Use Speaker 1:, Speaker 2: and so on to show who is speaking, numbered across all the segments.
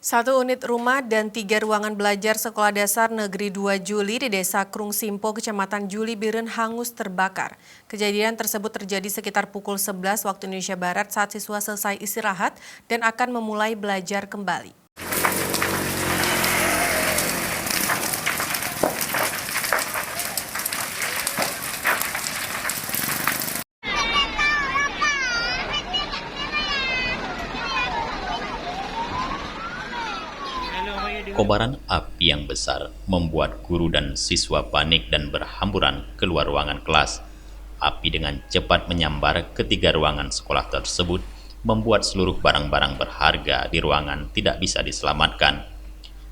Speaker 1: Satu unit rumah dan 3 ruangan belajar Sekolah Dasar Negeri 2 Juli di Desa Krung Simpo, Kecamatan Juli Biren hangus terbakar. Kejadian tersebut terjadi sekitar pukul 11 waktu Indonesia Barat saat siswa selesai istirahat dan akan memulai belajar kembali.
Speaker 2: Kobaran api yang besar membuat guru dan siswa panik dan berhamburan keluar ruangan kelas. Api dengan cepat menyambar ke 3 ruangan sekolah tersebut, membuat seluruh barang-barang berharga di ruangan tidak bisa diselamatkan.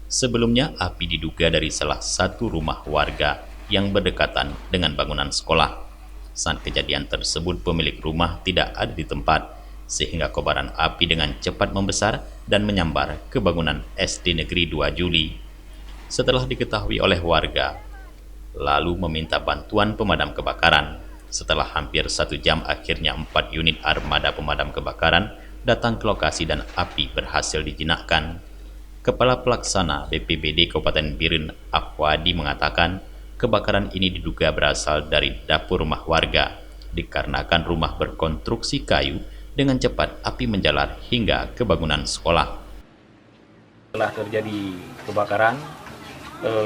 Speaker 2: Sebelumnya, api diduga dari salah satu rumah warga yang berdekatan dengan bangunan sekolah. Saat kejadian tersebut, pemilik rumah tidak ada di tempat, sehingga kobaran api dengan cepat membesar dan menyambar ke bangunan SD Negeri 2 Juli. Setelah diketahui oleh warga, lalu meminta bantuan pemadam kebakaran. Setelah hampir 1 jam, akhirnya 4 unit armada pemadam kebakaran datang ke lokasi dan api berhasil dijinakkan. Kepala Pelaksana BPBD Kabupaten Biren, Akwadi, mengatakan kebakaran ini diduga berasal dari dapur rumah warga, dikarenakan rumah berkonstruksi kayu. Dengan cepat, api menjalar hingga ke bangunan sekolah.
Speaker 3: Telah terjadi kebakaran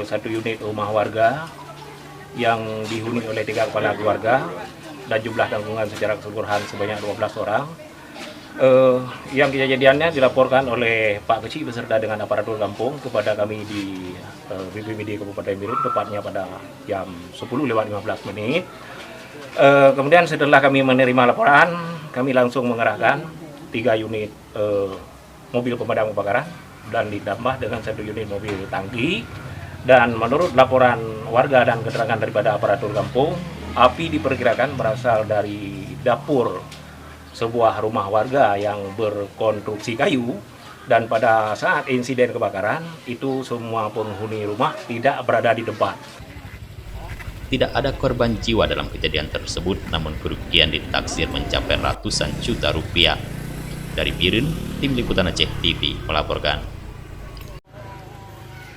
Speaker 3: satu unit rumah warga yang dihuni oleh 3 kepala keluarga dan jumlah tanggungan secara keseluruhan sebanyak 12 orang. Yang kejadiannya dilaporkan oleh Pak Kecik beserta dengan aparatur kampung kepada kami di BPBD Kabupaten Biren, tepatnya pada jam 10:15. Kemudian setelah kami menerima laporan, kami langsung mengerahkan 3 unit mobil pemadam kebakaran dan ditambah dengan 1 unit mobil tangki. Dan menurut laporan warga dan keterangan daripada aparatur kampung, api diperkirakan berasal dari dapur sebuah rumah warga yang berkonstruksi kayu. Dan pada saat insiden kebakaran, itu semua penghuni rumah tidak berada di tempat.
Speaker 2: Tidak ada korban jiwa dalam kejadian tersebut, namun kerugian ditaksir mencapai ratusan juta rupiah. Dari Biren, Tim Liputan Aceh TV melaporkan.